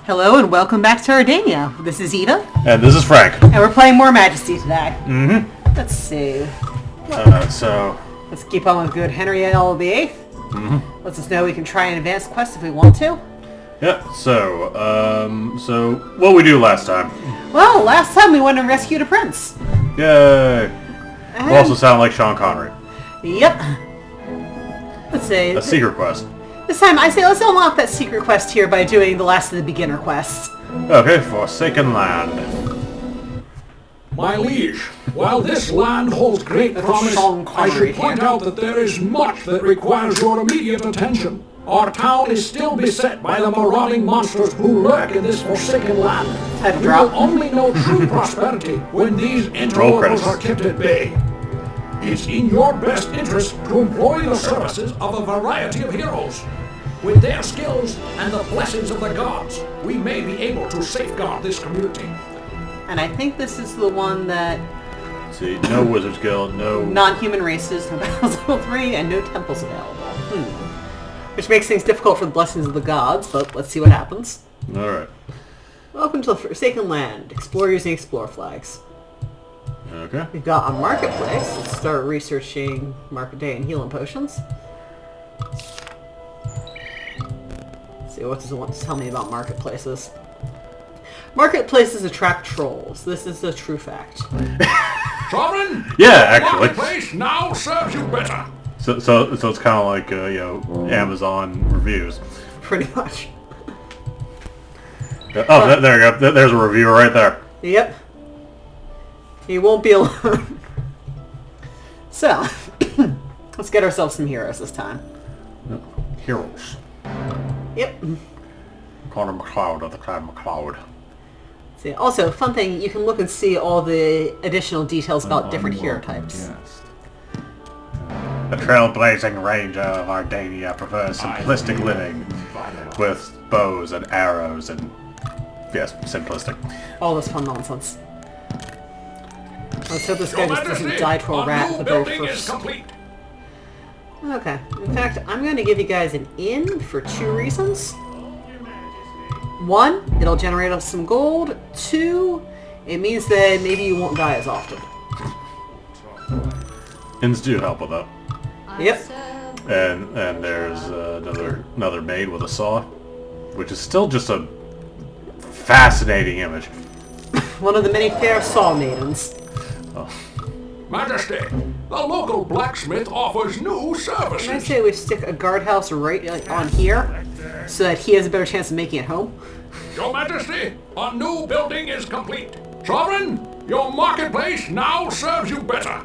Hello and welcome back to Ardania. This is Eva. And this is Frank. And we're playing more Majesty today. Mm-hmm. Let's see. Let's keep on with good Henry VIII. Mm-hmm. Lets us know we can try and advance quest if we want to. Yeah, so what we do last time? Well, last time we went and rescued a prince. Yay! You also sound like Sean Connery. Yep. Let's see. A secret quest. This time, I say let's unlock that secret quest here by doing the last of the beginner quests. Okay, Forsaken Land. My liege, while this land holds great promise, I should point out that there is much that requires your immediate attention. Our town is still beset by the marauding monsters who lurk in this forsaken land. We will only know true prosperity when these interlopers are kept at bay. It's in your best interest to employ the services of a variety of heroes. With their skills and the blessings of the gods, we may be able to safeguard this community. And I think this is the one that... Let's see, no Wizards Guild, no... non-human races, no battles level 3, and no temples available. Which makes things difficult for the blessings of the gods, but let's see what happens. Alright. Welcome to the Forsaken Land. Explore using Explore flags. Okay. We've got a marketplace. Let's start researching Market Day and healing potions. Let's see, what does it want to tell me about marketplaces? Marketplaces attract trolls. This is a true fact. Sovereign? Yeah, actually. Marketplace now serves you better. So it's kind of like Amazon reviews. Pretty much. Oh, there you go. There's a reviewer right there. Yep. He won't be alone. So, let's get ourselves some heroes this time. Heroes. Yep. Connor McLeod of the Clan McLeod. See, also, fun thing, you can look and see all the additional details about different hero types. The trailblazing ranger of Ardania prefers simplistic living with bows and arrows and, yes, simplistic. All this fun nonsense. Let's hope this guy just doesn't die to a rat at the very first. Okay. In fact, I'm going to give you guys an inn for 2 reasons. 1, it'll generate us some gold. 2, it means that maybe you won't die as often. Inns do help with that. Yep. And there's another maid with a saw, which is still just a fascinating image. One of the many fair saw maidens. Oh. Majesty, the local blacksmith offers new services. Can I say we stick a guardhouse right on here, so that he has a better chance of making it home? Your Majesty, a new building is complete. Sovereign, your marketplace now serves you better.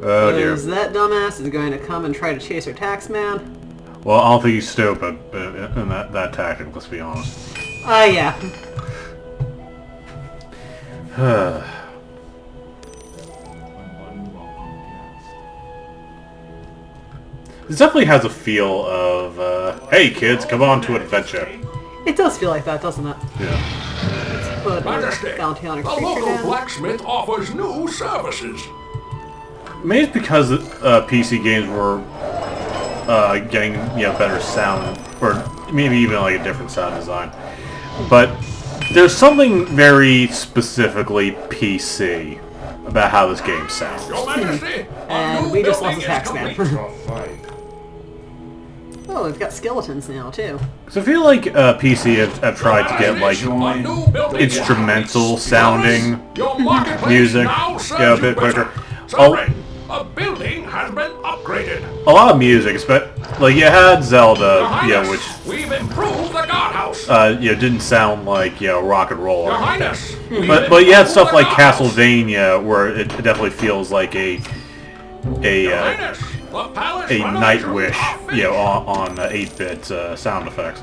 Oh dear. Because that dumbass is going to come and try to chase our tax man. Well, I don't think he's stupid in that tactic, let's be honest. Yeah. This definitely has a feel of, hey kids, come on to adventure. It does feel like that, doesn't it? Yeah. Let's put Majesty, bounty on a the creature local down. blacksmith offers new services. Maybe it's because PC games were getting better sound, or maybe even like a different sound design. But there's something very specifically PC about how this game sounds. Your Majesty, And a we new just lost building a is tax man. complete. Oh, we've got skeletons now, too. So I feel like PC have tried to get like instrumental sounding music, a bit quicker. A building has been upgraded. A lot of music, but like you had Zelda, which we've improved the guardhouse. Didn't sound like rock and roll. Your Highness, But you had stuff like Castlevania, where it definitely feels like a Nightwish, on 8-bit sound effects.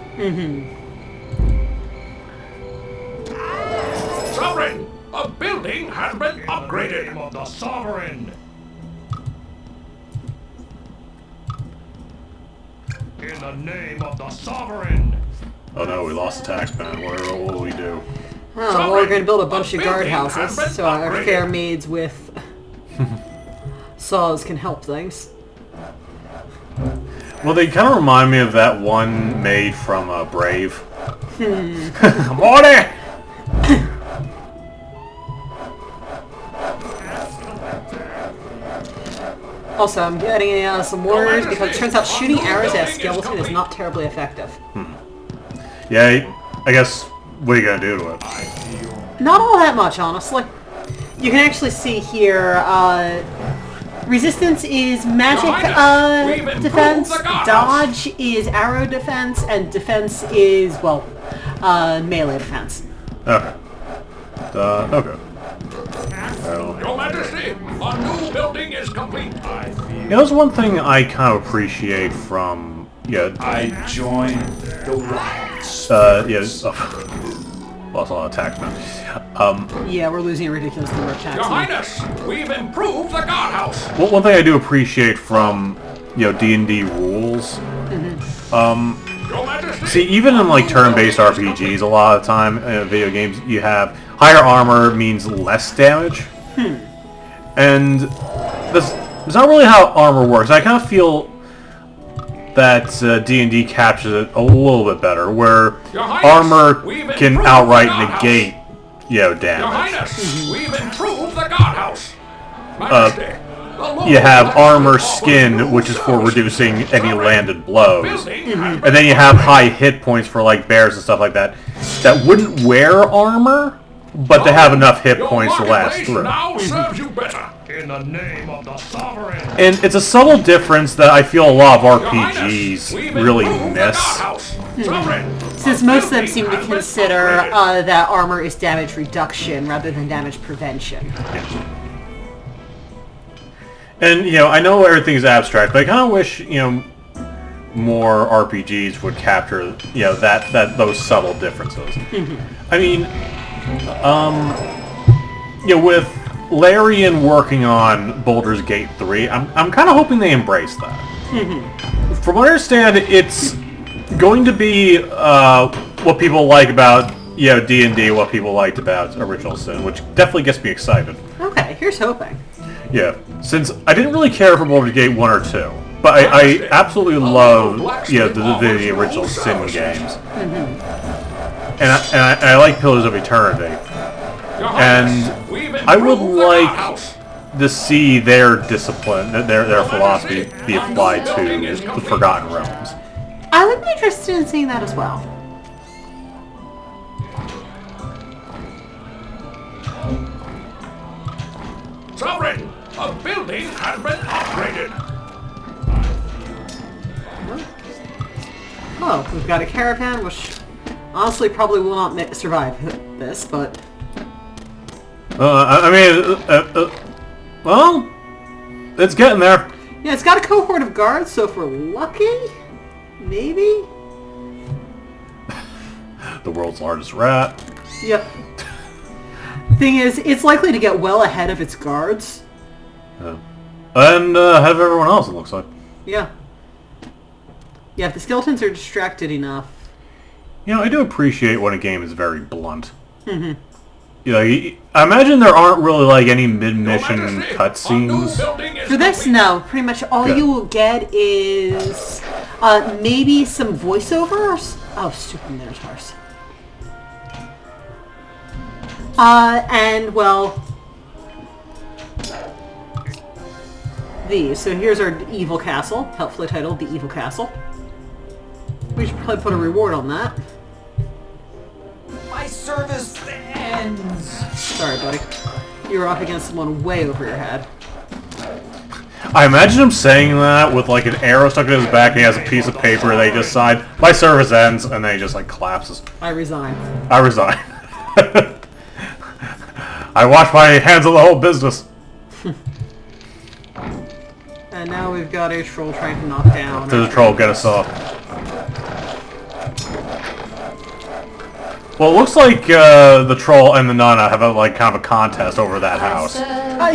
Sovereign, a building has been upgraded. Of the Sovereign. In the name of the Sovereign. Oh no, we lost the tax man. What will we do? Oh, well, we're going to build a bunch of guardhouses, so our fair maids with saws can help things. Well, they kind of remind me of that one maid from Brave. Morty! Also, I'm getting some orders because it turns out shooting arrows at a skeleton is not terribly effective. Yeah, I guess, what are you gonna do to it? Not all that much, honestly. You can actually see here, resistance is magic defense, dodge is arrow defense, and defense is, well, melee defense. Okay. Okay. Your Majesty, a new building is complete. Yeah, that's one thing I kind of appreciate from, I join the wilds. lost a lot of attacks now. Yeah, we're losing a ridiculous number of attacks. Your Highness, we've improved the guardhouse. Well, one thing I do appreciate from, D&D rules, Your Majesty, see, even in, like, turn-based RPGs, a lot of the time, in video games, you have higher armor means less damage. And that's not really how armor works. I kind of feel that D&D captures it a little bit better, where armor can outright negate, damage. Your Highness, we've improved the guardhouse. Majesty, You have armor skin, which is for reducing any landed blows. And then you have high hit points for, like, bears and stuff like that, that wouldn't wear armor, but they have enough hit points to last through. Now serves you better. In the name of the Sovereign. And it's a subtle difference that I feel a lot of RPGs really miss. Since most of them seem to consider that armor is damage reduction rather than damage prevention. And, I know everything's abstract, but I kind of wish, more RPGs would capture, those subtle differences. I mean, with Larian working on Baldur's Gate 3, I'm kind of hoping they embrace that. From what I understand, it's going to be what people like about D&D, what people liked about Original Sin, which definitely gets me excited. Okay, here's hoping. Yeah, since I didn't really care for Baldur's Gate 1 or 2, but I absolutely love the original Sin games, and I like Pillars of Eternity. And I would like to see their discipline, their philosophy be applied to the Forgotten Realms. I would be interested in seeing that as well. Sovereign, a building has been upgraded. Oh, we've got a caravan, which honestly probably will not survive this, but... Well, it's getting there. Yeah, it's got a cohort of guards, so if we're lucky, maybe? The world's largest rat. Yep. Thing is, it's likely to get well ahead of its guards. Yeah. And ahead of everyone else, it looks like. Yeah. Yeah, if the skeletons are distracted enough. I do appreciate when a game is very blunt. I imagine there aren't really, like, any mid-mission cutscenes. For this, no. Pretty much all you will get is maybe some voiceovers. Oh, stupid minotaurs. And, well... these. So here's our evil castle, helpfully titled The Evil Castle. We should probably put a reward on that. My service ends. Sorry, buddy. You were up against someone way over your head. I imagine him saying that with, like, an arrow stuck in his back, and he has a piece of paper, and they just sign, my service ends, and then he just, like, collapses. I resign. I resign. I wash my hands of the whole business. And now we've got a troll trying to knock down. There's a troll, get us off. Well, it looks like the troll and the Nana have kind of a contest over that house.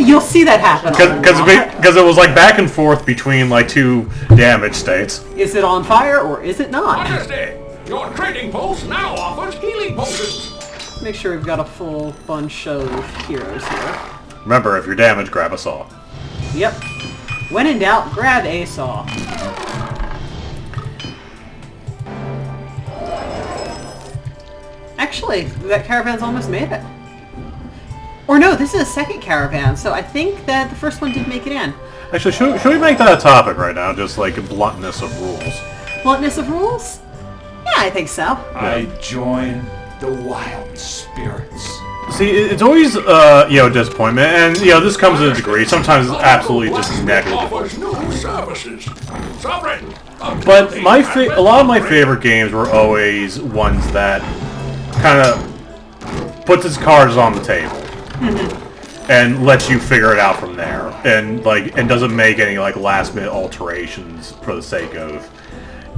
You'll see that happen. Because it was like back and forth between like two damage states. Is it on fire or is it not? Majesty, your trading post now offers healing potions. Make sure we've got a full bunch of heroes here. Remember, if you're damaged, grab a saw. Yep. When in doubt, grab a saw. Actually, that caravan's almost made it. Or no, this is a second caravan, so I think that the first one did make it in. Actually, should we make that a topic right now? Just like bluntness of rules. Bluntness of rules? Yeah, I think so. I join the wild spirits. See, it's always, disappointment, and, this comes in a degree. Sometimes it's absolutely just negligible. But a lot of my favorite games were always ones that kind of puts its cards on the table. And lets you figure it out from there. And, doesn't make any, last-minute alterations for the sake of,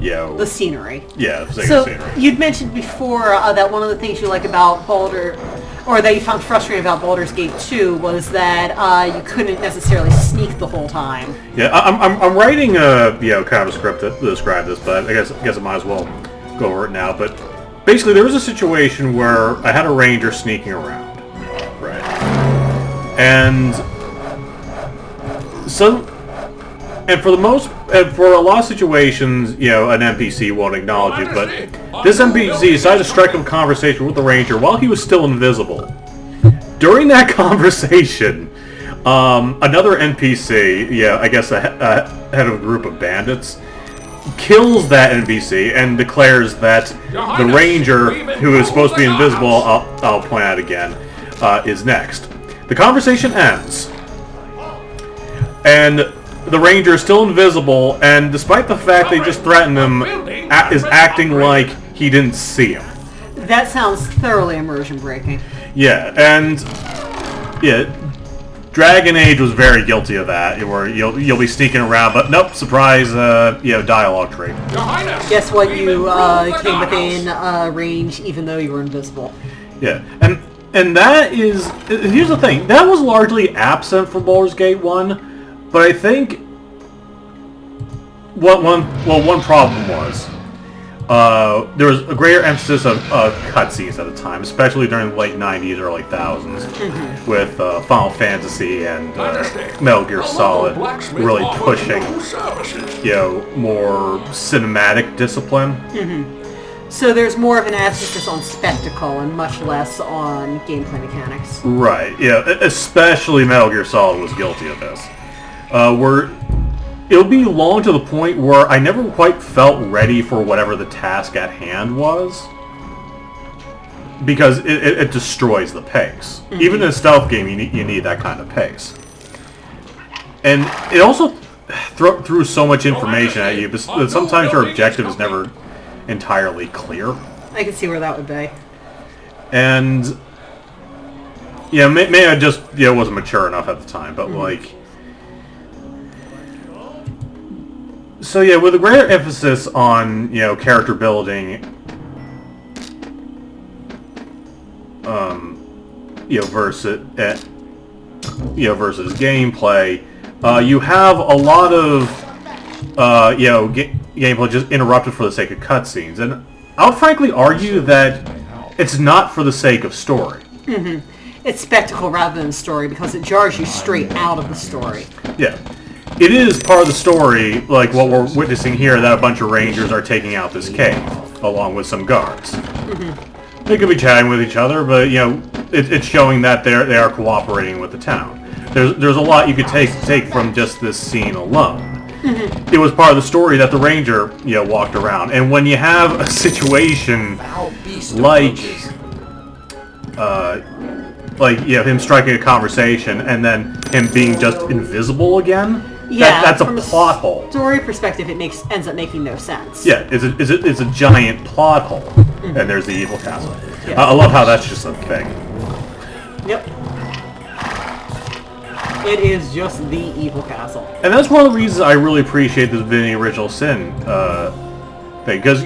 the scenery. Yeah, the sake so of scenery. You'd mentioned before that one of the things you like about or that you found frustrating about Baldur's Gate 2 was that you couldn't necessarily sneak the whole time. Yeah, I'm writing a kind of a script to describe this, but I guess I might as well go over it now. But basically, there was a situation where I had a ranger sneaking around, right? And for a lot of situations, an NPC won't acknowledge you, but this NPC decided to strike up a conversation with the ranger while he was still invisible. During that conversation, another NPC, I guess a head of a group of bandits, kills that NPC and declares that the ranger, who is supposed to be invisible, I'll point out again, is next. The conversation ends, and the ranger is still invisible, and despite the fact they just threatened him, is acting like he didn't see him. That sounds thoroughly immersion breaking. Yeah, and Dragon Age was very guilty of that, where you'll be sneaking around, but nope, surprise, dialogue trait. Guess what? You came within range, even though you were invisible. Yeah, and that is, here's the thing, that was largely absent from Baldur's Gate 1, but I think one problem was there was a greater emphasis of cutscenes at the time, especially during the late 90s, early 2000s, with Final Fantasy and Metal Gear Solid really pushing, more cinematic discipline. So there's more of an emphasis on spectacle and much less on gameplay mechanics. Right, yeah, especially Metal Gear Solid was guilty of this. Where it'll be long to the point where I never quite felt ready for whatever the task at hand was, because it destroys the pace. Even in a stealth game, you need that kind of pace. And it also threw so much information at you, but sometimes your objective is never entirely clear. I can see where that would be. And maybe I just wasn't mature enough at the time, but so with a greater emphasis on character building, versus gameplay, you have a lot of gameplay just interrupted for the sake of cutscenes, and I would frankly argue that it's not for the sake of story. It's spectacle rather than story, because it jars you straight out of the story. Yeah. It is part of the story, like what we're witnessing here, that a bunch of rangers are taking out this cave, along with some guards. They could be chatting with each other, but, it's showing that they are cooperating with the town. There's a lot you could take from just this scene alone. It was part of the story that the ranger, walked around. And when you have a situation like him striking a conversation and then him being just invisible again, that's a plot hole. From a story perspective, it ends up making no sense. Yeah, it's a giant plot hole, and there's the evil castle. Yes. I love how that's just a thing. Yep. It is just the evil castle. And that's one of the reasons I really appreciate the Divinity Original Sin thing, because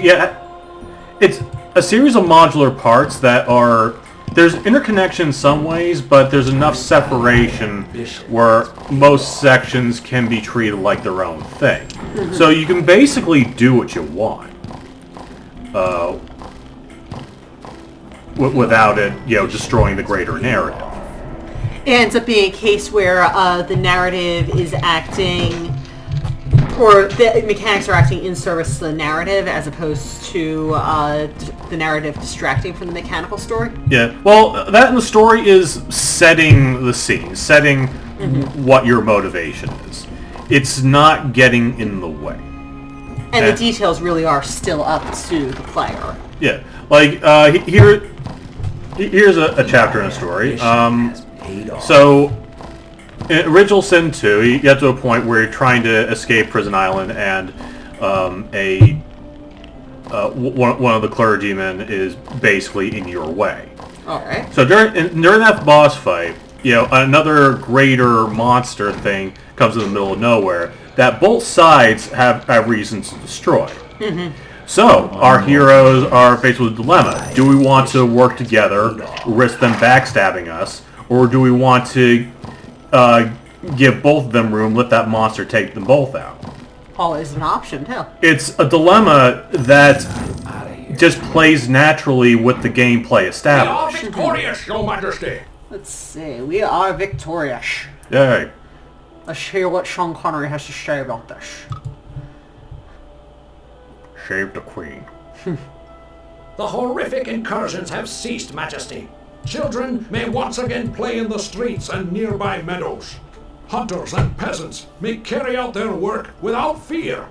it's a series of modular parts that are. There's interconnection in some ways, but there's enough separation where most sections can be treated like their own thing. So you can basically do what you want without it, destroying the greater narrative. It ends up being a case where the narrative is acting or the mechanics are acting in service to the narrative as opposed to the narrative distracting from the mechanical story. Yeah, well, that in the story is setting the scene, setting what your motivation is. It's not getting in the way. And the details really are still up to the player. Yeah, like, here's a chapter in a story. So, in original Sin 2, you get to a point where you're trying to escape Prison Island, and one of the clergymen is basically in your way. Alright. So during that boss fight, another greater monster thing comes in the middle of nowhere that both sides have reasons to destroy. So, our heroes are faced with a dilemma. Do we want to work together, risk them backstabbing us, or do we want to give both of them room, let that monster take them both out? Always an option, too. It's a dilemma that just plays naturally with the gameplay established. We are victorious, Your Majesty! Let's see. We are victorious. Yay. Let's hear what Sean Connery has to say about this. Save the Queen. The horrific incursions have ceased, Majesty. Children may once again play in the streets and nearby meadows. Hunters and peasants may carry out their work without fear.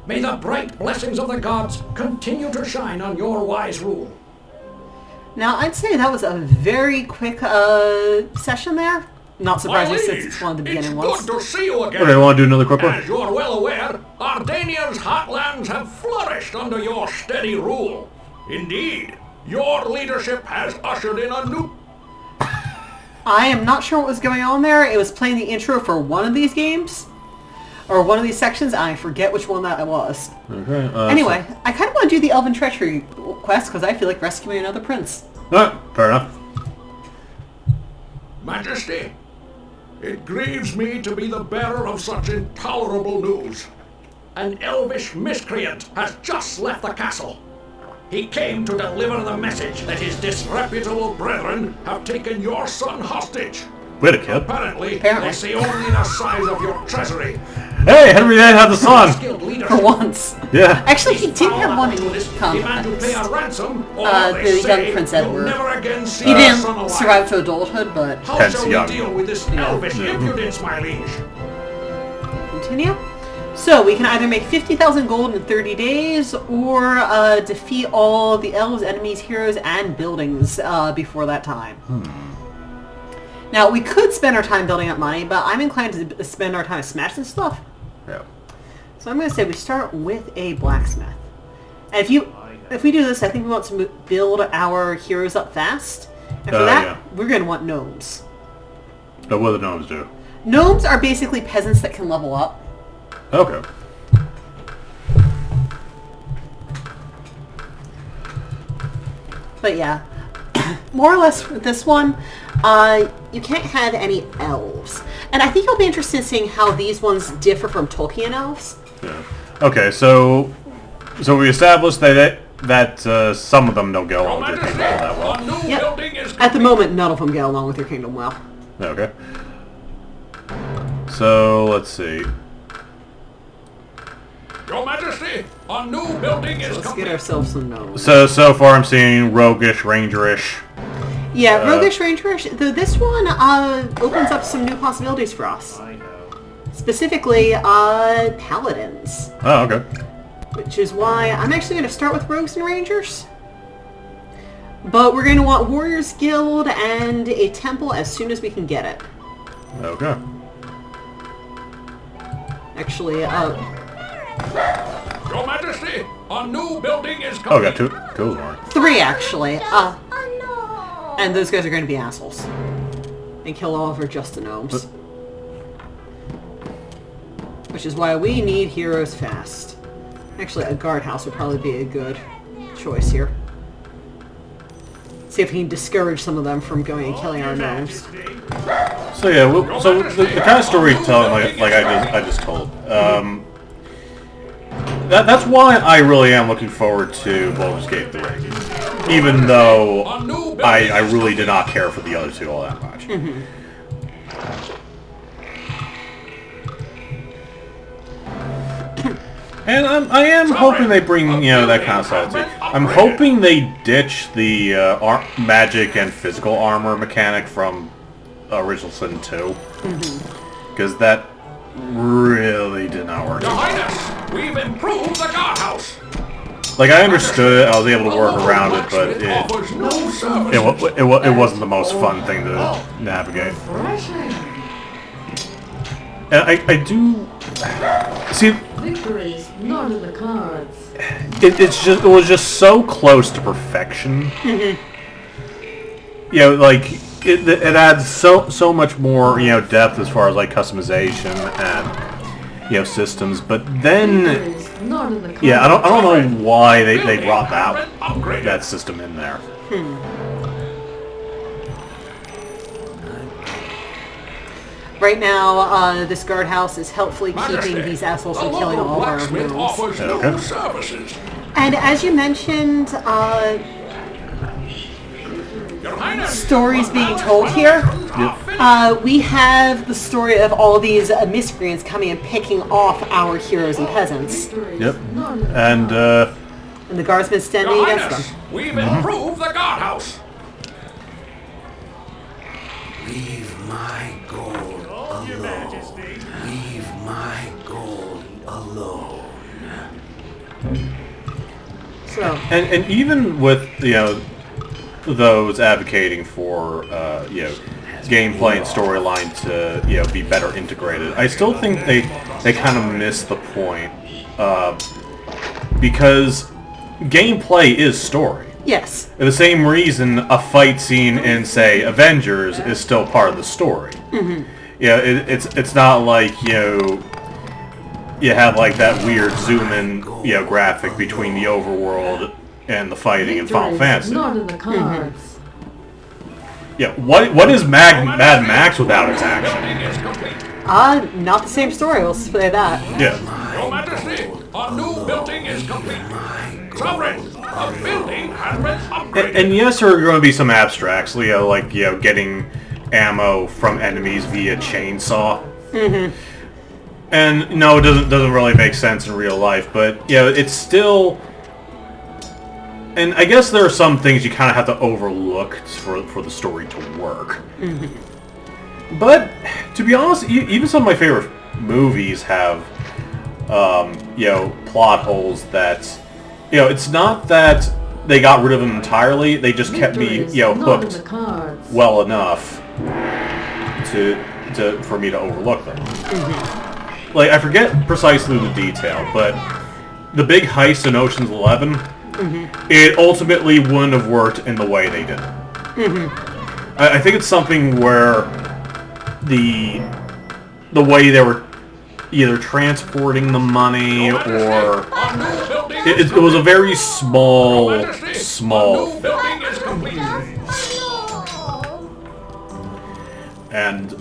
May the bright blessings of the gods continue to shine on your wise rule. Now, I'd say that was a very quick session there. Not surprising since it's one of the beginning ones. It's good to see you again. Okay, want to do another quick one? As you're well aware, Ardania's hotlands have flourished under your steady rule. Indeed, your leadership has ushered in a new... I am not sure what was going on there. It was playing the intro for one of these games. Or one of these sections. I forget which one that was. Okay. Anyway, I kind of want to do the Elven Treachery quest because I feel like rescuing another prince. Fair enough. Majesty, it grieves me to be the bearer of such intolerable news. An elvish miscreant has just left the castle. He came to deliver the message that his disreputable brethren have taken your son hostage. Wait a kid. Apparently, they see only the size of your treasury. Hey, Henry VIII had the son! For once. Yeah. Actually, he did have one come. The young Prince Edward. He didn't survive to adulthood, but... How Hence shall young. we deal with this elvish impudence, my liege? Continue. So, we can either make 50,000 gold in 30 days, or defeat all the elves, enemies, heroes, and buildings before that time. Now, we could spend our time building up money, but I'm inclined to spend our time smashing stuff. Yeah. So I'm going to say we start with a blacksmith. And if we do this, I think we want to build our heroes up fast. And for that, we're going to want gnomes. What do the gnomes do? Gnomes are basically peasants that can level up. Okay. But yeah, more or less with this one, you can't have any elves. And I think you'll be interested in seeing how these ones differ from Tolkien elves. Yeah. Okay, so we established that some of them don't get along with their kingdom that well. Yep. At the moment, none of them get along with their kingdom well. Okay. So let's see. Your Majesty, a new building is Let's complete. get ourselves some gnomes. So far I'm seeing roguish, rangerish. Yeah, roguish, rangerish. Though this one opens up some new possibilities for us. Specifically, paladins. Oh, okay. Which is why I'm actually going to start with rogues and rangers. But we're going to want Warriors Guild and a temple as soon as we can get it. Okay. Actually, Your Majesty, a new building is complete. Oh, got two more. 3 actually. And those guys are going to be assholes. And kill all of our just the gnomes. Which is why we need heroes fast. Actually, a guardhouse would probably be a good choice here. See if we can discourage some of them from going and killing our gnomes. So yeah, the kind of storytelling like I just told. That's why I really am looking forward to Baldur's Gate 3. Even though I really did not care for the other two all that much. And I am hoping they bring, that kind of side to it. I'm hoping they ditch the magic and physical armor mechanic from Original Sin 2. Because that really did not work. Your Highness, we've improved the guardhouse. Like, I understood it, I was able to work around it, but it wasn't the most fun thing to navigate. And I do... See... Victory is not in the cards. It was just so close to perfection. Like... It adds so much more, depth as far as, like, customization and, systems, but then... Yeah, I don't know why they brought that system in there. Right now, this guardhouse is helpfully keeping these assholes from killing all of our moves. Okay. And as you mentioned, stories being told here. Yep. We have the story of all these miscreants coming and picking off our heroes and peasants. Yep. And the guardsmen standing against them. We've improved the guardhouse. Leave my gold alone. Leave my gold alone. So. And even with those advocating for gameplay and storyline to be better integrated, I still think they kind of miss the point because gameplay is story. Yes. For the same reason a fight scene in, say, Avengers is still part of the story. It's not like you have like that weird zoom in graphic between the overworld and the fighting in Final Fantasy. Not in the cards. Yeah, what is Mad Max without its action? Not the same story, we'll say that. Yeah. Your Majesty, a new building is complete. Sovereign, a building has been upgraded. And yes, there are going to be some abstracts, like getting ammo from enemies via chainsaw. And no, it doesn't really make sense in real life, but it's still. And I guess there are some things you kind of have to overlook for the story to work. But to be honest, even some of my favorite movies have plot holes that it's not that they got rid of them entirely. They just kept me hooked well enough for me to overlook them. Like, I forget precisely the detail, but the big heist in Ocean's 11, it ultimately wouldn't have worked in the way they did it. I think it's something where the way they were either transporting the money or it was a very small thing. And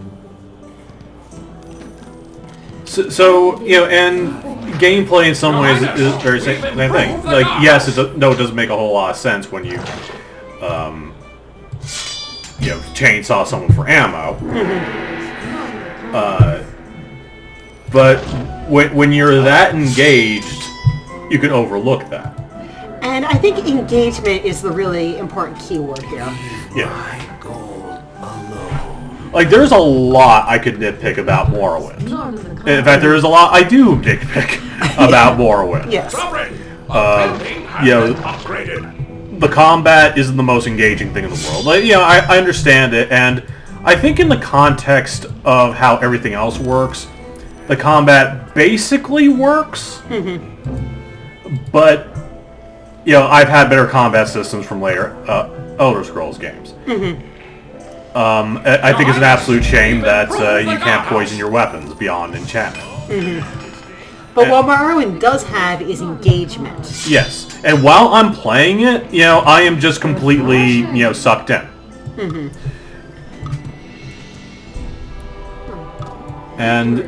so and gameplay in some ways is very same thing. Like, yes, it doesn't make a whole lot of sense when you chainsaw someone for ammo. But when you're that engaged, you can overlook that. And I think engagement is the really important keyword here. Yeah. Like, there's a lot I could nitpick about Morrowind. In fact, there is a lot I do nitpick about Morrowind. Yes. The combat isn't the most engaging thing in the world. Like, I understand it, and I think in the context of how everything else works, the combat basically works. But I've had better combat systems from later Elder Scrolls games. I think it's an absolute shame that you can't poison your weapons beyond enchantment. But what Morrowind does have is engagement. Yes, and while I'm playing it, I am just completely, sucked in. And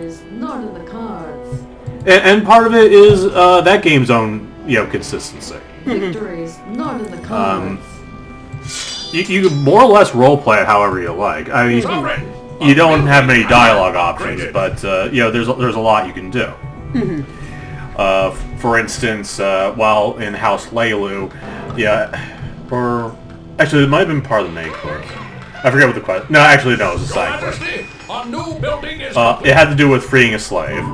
and part of it is that game's own, consistency. Victories not in the cards. You can more or less roleplay it however you like. I mean, you don't have many dialogue options, but there's a lot you can do. For instance, while in House Leilu, or actually it might have been part of the main quest. I forget what the quest. No, actually no, it was a side quest. A new building is It had to do with freeing a slave,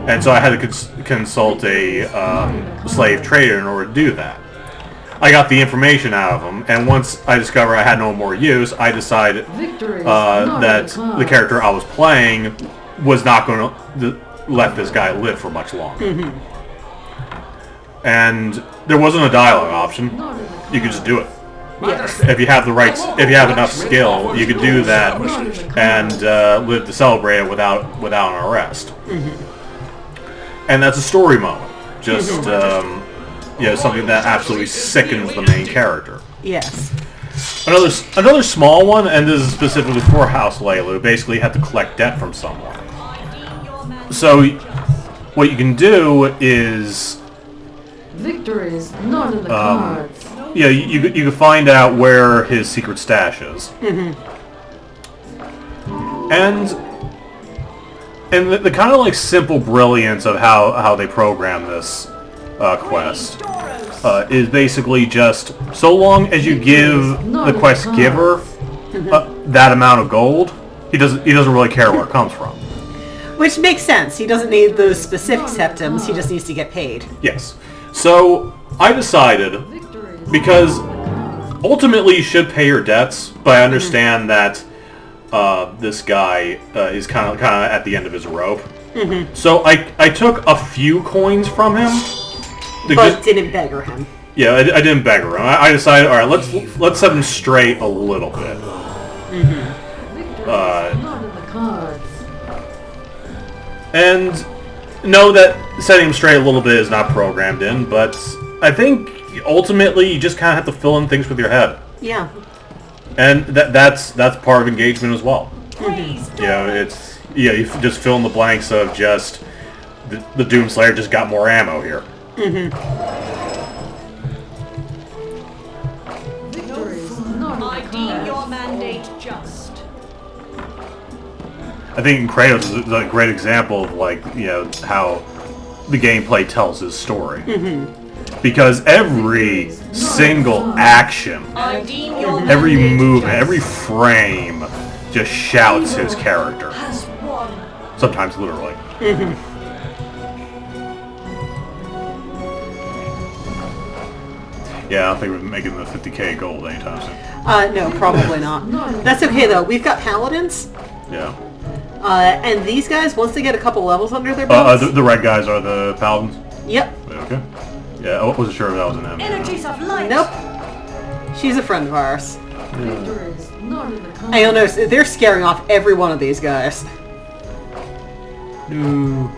and so I had to consult a slave trader in order to do that. I got the information out of him, and once I discovered I had no more use, I decided that the character I was playing was not going to let this guy live for much longer. And there wasn't a dialogue option. You could just do it. If you have the right, if you have enough skill, you could do that and live to celebrate it without an arrest. And that's a story moment. Just something that absolutely sickens the main character. Yes. Another small one, and this is specifically for House Leilu. Basically, you have to collect debt from someone. So what you can do is Victory is not in the cards. yeah, you can find out where his secret stash is. And the kind of like simple brilliance of how they program this quest is basically just so long as you give the quest giver that amount of gold, he doesn't really care where it comes from. Which makes sense. He doesn't need those specific septims. He just needs to get paid. Yes. So I decided, because ultimately you should pay your debts, but I understand that this guy is kind of at the end of his rope. So I took a few coins from him, but didn't beggar him. Yeah, I didn't beggar him. I decided, all right, let's set him straight a little bit. Not in the cards. And know that setting him straight a little bit is not programmed in, but I think ultimately you just kind of have to fill in things with your head. Yeah. And that's part of engagement as well. It's you just fill in the blanks of just the Doomslayer just got more ammo here. Victory is not in the I deem cards. your mandate just. I think Kratos is a great example of how the gameplay tells his story. Because every single action, I deem your every mandate movement, just. every frame just shouts his character. Has won. Sometimes literally. Yeah, I don't think we're making the 50k gold anytime soon. No, probably not. That's okay though. We've got paladins. Yeah. And these guys, once they get a couple levels under their belts... The red guys are the paladins? Yep. Okay. Yeah, I wasn't sure if that was an M. Energies of light. Nope. She's a friend of ours. Victory is not in the cards. And you'll notice they're scaring off every one of these guys. No.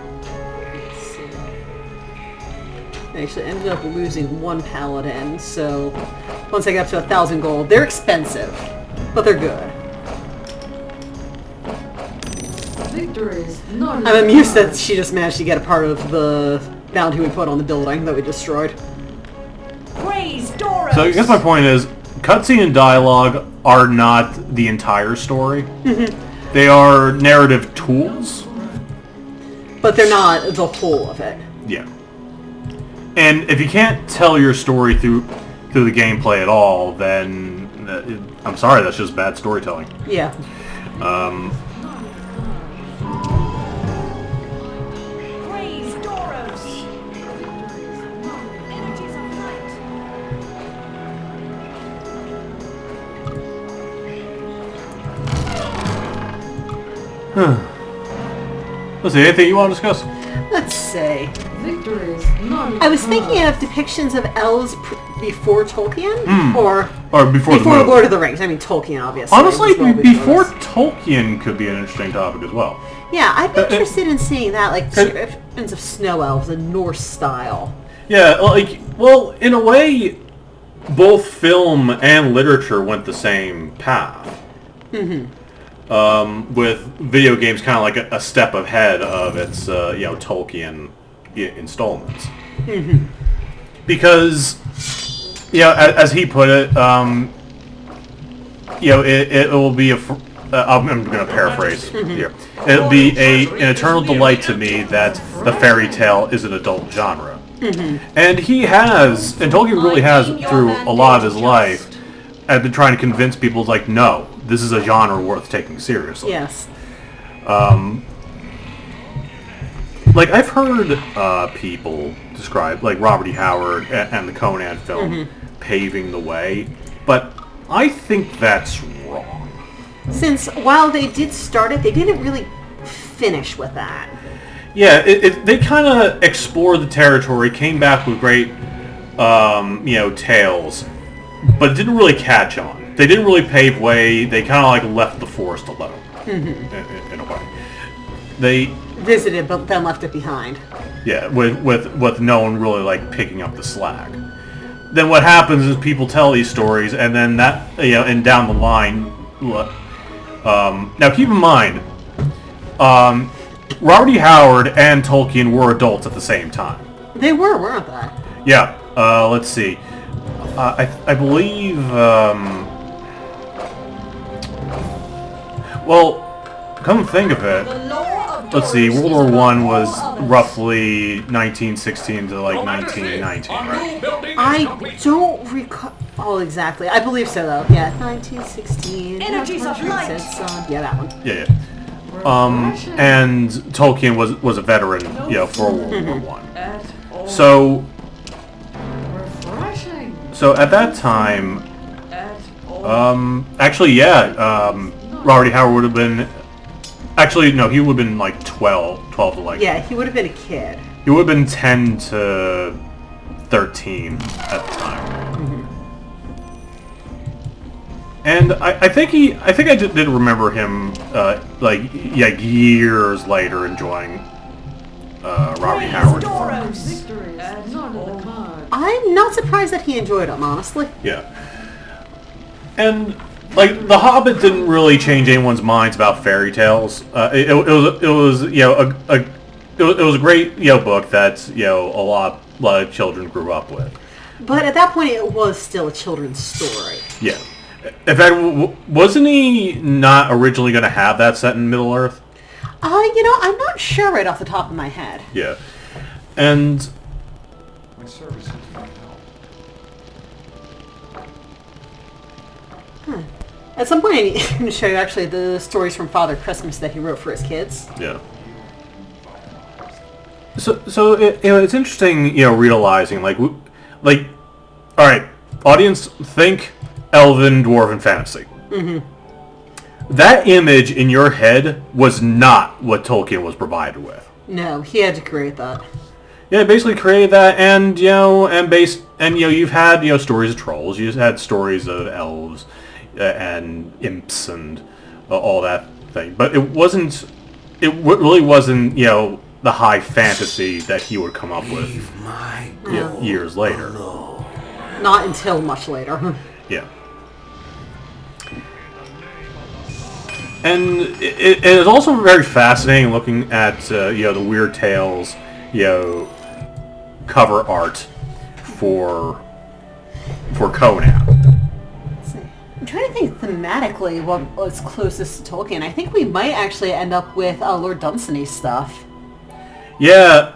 I actually ended up losing one paladin, so once I got up to 1,000 gold, they're expensive, but they're good. Victory is not in I'm the amused that cards. she just managed to get a part of the bounty we put on the building that we destroyed. Praise Doros. So I guess my point is, cutscene and dialogue are not the entire story. They are narrative tools. But they're not the whole of it. Yeah. And if you can't tell your story through the gameplay at all, then I'm sorry, that's just bad storytelling. Yeah. Praise Doros. Energies of light. Let's see, anything you want to discuss? Let's see. Victory is not in the I was thinking cards. of depictions of elves before Tolkien, or Before the movie. Lord of the Rings. I mean Tolkien, obviously. Honestly, was well before this. Tolkien could be an interesting topic as well. Yeah, I'd be interested in seeing that, like depictions of snow elves in Norse style. Yeah, well, in a way, both film and literature went the same path. With video games kind of like a step ahead of its, Tolkien installments. Because, as he put it, it will be I'm going to paraphrase here. It'll be an eternal delight to me that the fairy tale is an adult genre. And he has, and Tolkien really has, through a lot of his life, had been trying to convince people, like, no, this is a genre worth taking seriously. Yes. Like, I've heard people describe, like, Robert E. Howard and the Conan film paving the way, but I think that's wrong. Since, while they did start it, they didn't really finish with that. Yeah, they kind of explored the territory, came back with great, tales, but it didn't really catch on. They didn't really pave way. They kind of like left the forest alone, in a way. They visited, but then left it behind. Yeah, with no one really like picking up the slack. Then what happens is people tell these stories, and then that and down the line. Now keep in mind, Robert E. Howard and Tolkien were adults at the same time. They were, weren't they? Yeah. Let's see. I believe. Well, come to think of it. Let's see. World War I was roughly 1916 to like 1919, right? I don't recall exactly. I believe so, though. Yeah, 1916. Energies of light. Yeah, that one. Yeah. And Tolkien was a veteran, for World War I. So at that time, actually, Robert E. Howard would have been. Actually, no, he would have been like 12 to like. Yeah, he would have been a kid. He would have been 10 to 13 at the time. And I think I did remember him years later enjoying Robert E. Howard. I'm not surprised that he enjoyed them, honestly. Yeah. And like The Hobbit didn't really change anyone's minds about fairy tales. It was a great book that a lot of children grew up with. But at that point, it was still a children's story. Yeah. In fact, wasn't he not originally going to have that set in Middle Earth? I'm not sure right off the top of my head. Yeah. And My service is my help. At some point, I need to show you actually the stories from Father Christmas that he wrote for his kids. yeah. So it's interesting, realizing like, all right, audience, think elven, dwarven fantasy. That image in your head was not what Tolkien was provided with. No, he had to create that. Yeah, basically created that, and you've had stories of trolls, you've had stories of elves and imps and all that thing, but it really wasn't the high fantasy that he would come up with years later. Not until much later. Yeah. And it is also very fascinating looking at the Weird Tales cover art for Conan. I'm trying to think thematically what was closest to Tolkien. I think we might actually end up with Lord Dunsany's stuff. Yeah.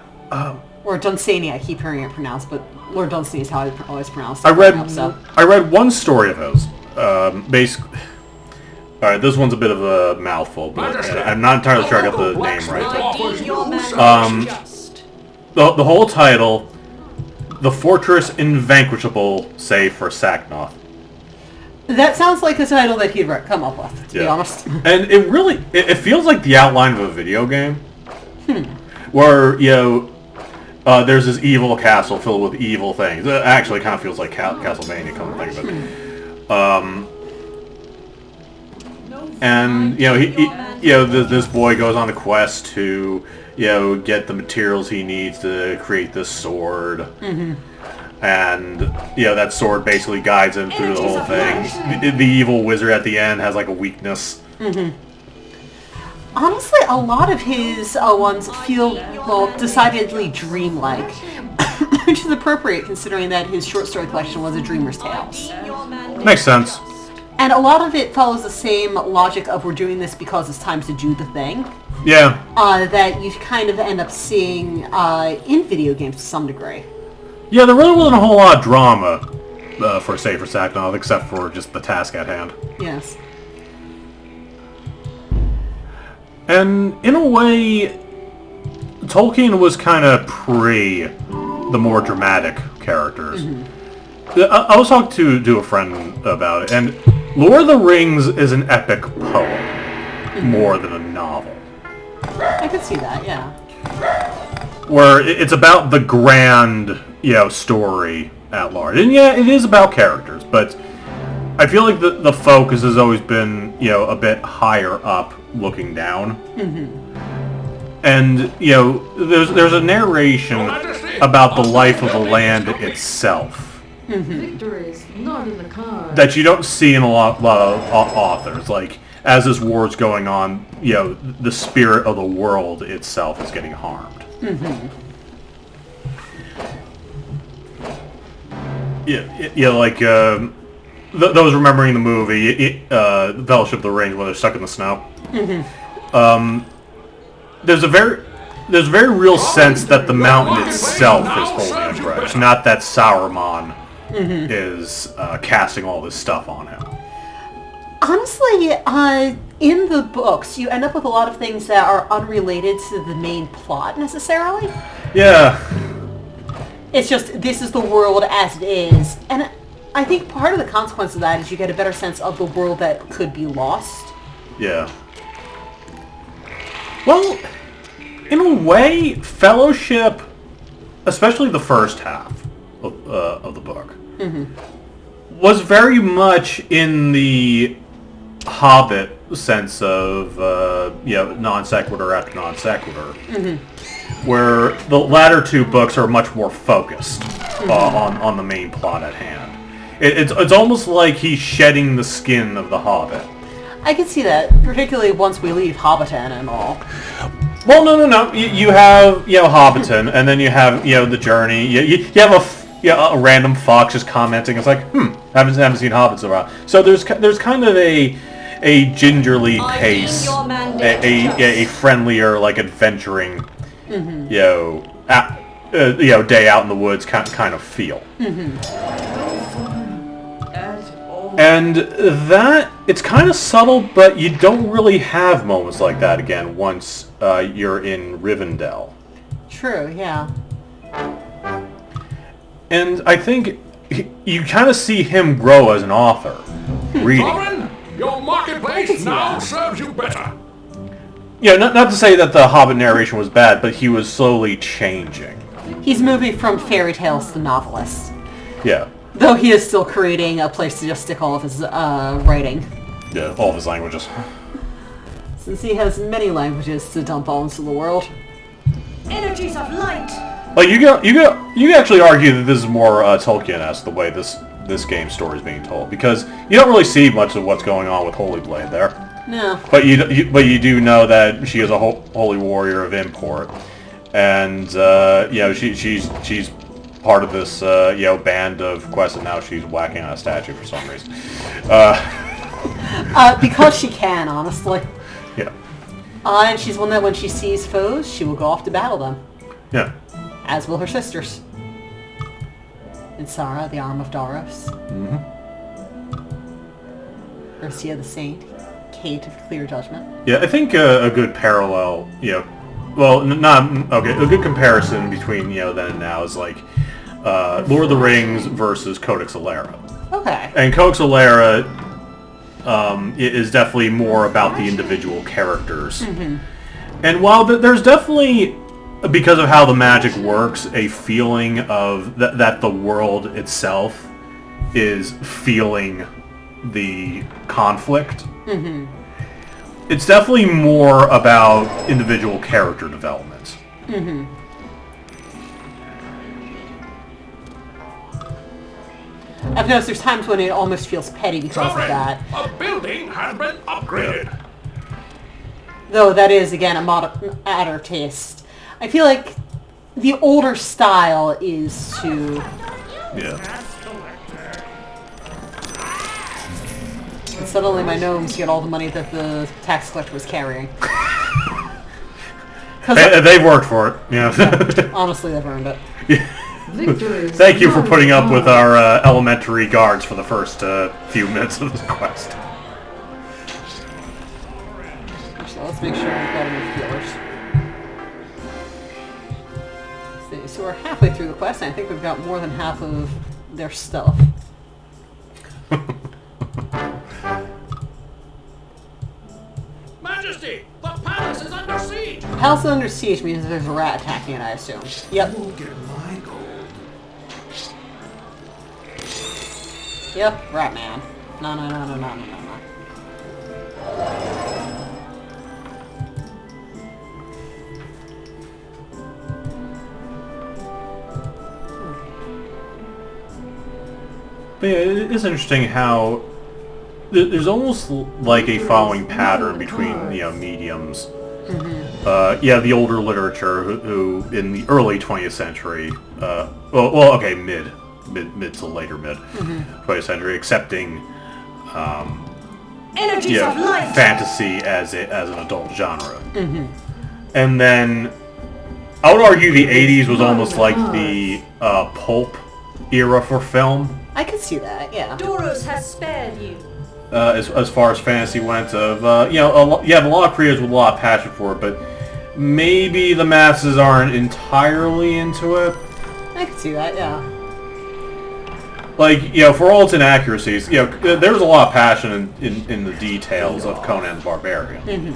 Or Dunsany, I keep hearing it pronounced, but Lord Dunsany is how I always pronounce it. I read one story of his. Basically. All right, this one's a bit of a mouthful, but I'm not entirely sure I got the name right. The whole title, "The Fortress Invanquishable, save for Saknoth." That sounds like a title that he'd come up with, to be honest. And it feels like the outline of a video game, where there's this evil castle filled with evil things. It actually kind of feels like Castlevania, come to think of it. And this boy goes on a quest to get the materials he needs to create this sword, and that sword basically guides him through the whole thing. The evil wizard at the end has like a weakness. Honestly, a lot of his ones feel decidedly dreamlike, which is appropriate considering that his short story collection was A Dreamer's Tales. Makes sense. And a lot of it follows the same logic of we're doing this because it's time to do the thing. Yeah. That you kind of end up seeing in video games to some degree. Yeah, there really wasn't a whole lot of drama for Saknov, except for just the task at hand. Yes. And in a way, Tolkien was kind of pre the more dramatic characters. I was talking to a friend about it, and Lord of the Rings is an epic poem more than a novel. I could see that, yeah. Where it's about the grand, story at large. And yeah, it is about characters, but I feel like the focus has always been, a bit higher up looking down. And, there's a narration about the life of the land itself. Victory is not in the cards. That you don't see in a lot of authors. Like, as this war's going on, the spirit of the world itself is getting harmed. Like those remembering the movie, Fellowship of the Ring, where they're stuck in the snow. There's a very real sense that the mountain itself is holding a grudge, not that Sauron is casting all this stuff on him. Honestly, in the books, you end up with a lot of things that are unrelated to the main plot, necessarily. Yeah. It's just, this is the world as it is. And I think part of the consequence of that is you get a better sense of the world that could be lost. Yeah. Well, in a way, Fellowship, especially the first half of the book, was very much in the Hobbit sense of, non sequitur after non sequitur, where the latter two books are much more focused on the main plot at hand. It's almost like he's shedding the skin of the Hobbit. I can see that, particularly once we leave Hobbiton and all. Well, no. You have, Hobbiton, and then you have, the journey. You have a random fox just commenting. It's like, haven't seen hobbits around. So there's kind of a gingerly pace, a friendlier, like, adventuring, day out in the woods kind of feel. And that, it's kind of subtle, but you don't really have moments like that again once you're in Rivendell. True, yeah. And I think you kind of see him grow as an author, reading. Thorin, your marketplace now serves you better. Not to say that the Hobbit narration was bad, but he was slowly changing. He's moving from fairy tales to novelist. Yeah. Though he is still creating a place to just stick all of his writing. Yeah, all of his languages. Since he has many languages to dump all into the world. Energies of light. Like you can actually argue that this is more Tolkien-esque the way this game story is being told, because you don't really see much of what's going on with Holy Blade there. No. But you do know that she is a holy warrior of import, and she's part of this band of quests, and now she's whacking on a statue for some reason. Because she can, honestly. Yeah. And she's one that when she sees foes, she will go off to battle them. Yeah. As will her sisters. And Sara, the Arm of Daros. Ursia the Saint. Kate of Clear Judgment. Yeah, I think a good parallel, a good comparison between, then and now is like Lord of the Rings versus Codex Alera. Okay. And Codex Alera is definitely more about the individual characters. And while there's definitely, because of how the magic works, a feeling of that the world itself is feeling the conflict. It's definitely more about individual character development. I've noticed there's times when it almost feels petty because of that. A building has been upgraded. Though that is, again, a matter of taste. I feel like the older style is to... Yeah. And suddenly my gnomes get all the money that the tax collector was carrying. They've worked for it. Yeah. Honestly, they've earned it. Victory is Thank you for not putting up with ours. our elementary guards for the first few minutes of this quest. Actually, let's make sure we've got enough healers. So we're halfway through the quest, and I think we've got more than half of their stuff. Majesty, the palace is under siege! Palace under siege means there's a rat attacking it, I assume. Yep. Who will get my gold? Yep, rat man. No. But yeah, it is interesting how there's almost like a following pattern between mediums. Yeah, the older literature who in the early 20th century, okay, mid to later mid 20th century, accepting Energies of light. fantasy as an adult genre, and then I would argue the 80s was almost like the pulp era for film. I could see that, yeah. Doros has spared you. As far as fantasy went, of you have a lot of creators with a lot of passion for it, but maybe the masses aren't entirely into it. I could see that, yeah. Like, for all its inaccuracies, there's a lot of passion in the details of Conan the Barbarian.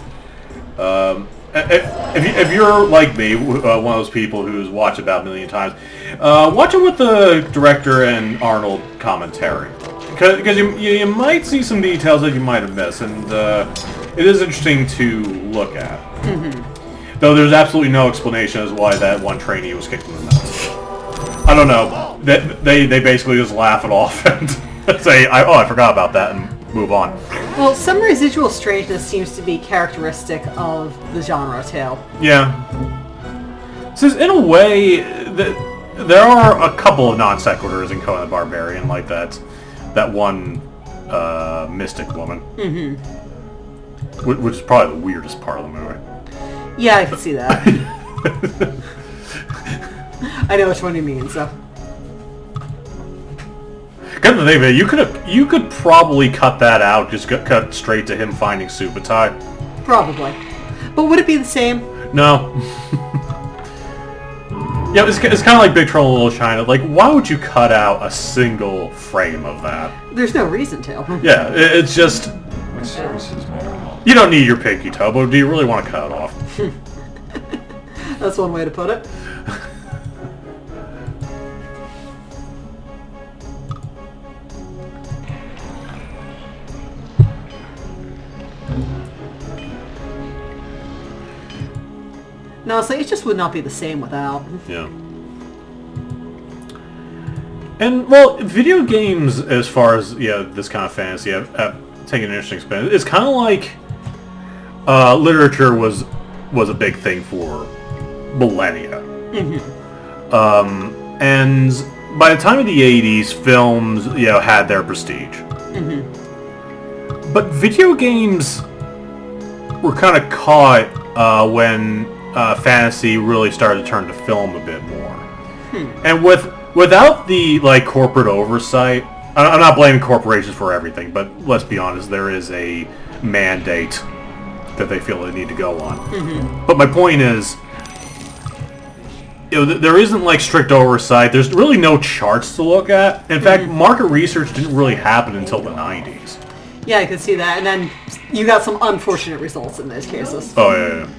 If you're like me, one of those people who's watched it about a million times, watch it with the director and Arnold commentary. Because you might see some details that you might have missed, and it is interesting to look at. Though there's absolutely no explanation as to why that one trainee was kicked in the nuts. I don't know. They basically just laugh it off and say, I forgot about that, and move on. Well, some residual strangeness seems to be characteristic of the genre tale. Yeah. So in a way, there are a couple of non sequiturs in Conan the Barbarian, like that one mystic woman. Which is probably the weirdest part of the movie. Yeah, I can see that. I know which one you mean, so. Come to think of it, you could probably cut that out, just cut straight to him finding Subutai. Probably. But would it be the same? No. Yeah, it's kind of like Big Trouble in Little China. Like, why would you cut out a single frame of that? There's no reason to. Yeah, it's just... My services matter not. You don't need your pinky toe, but do you really want to cut it off? That's one way to put it. No, so it just would not be the same without. Yeah. And, well, video games, as far as, this kind of fantasy, have taken an interesting spin. It's kind of like literature was a big thing for millennia. And by the time of the 80s, films, had their prestige. But video games were kind of caught when fantasy really started to turn to film a bit more. And without the corporate oversight, I'm not blaming corporations for everything, but let's be honest, there is a mandate that they feel they need to go on. But my point is, there isn't strict oversight. There's really no charts to look at. In fact, market research didn't really happen until the 90s. Yeah, I could see that. And then you got some unfortunate results in those cases. Oh, yeah.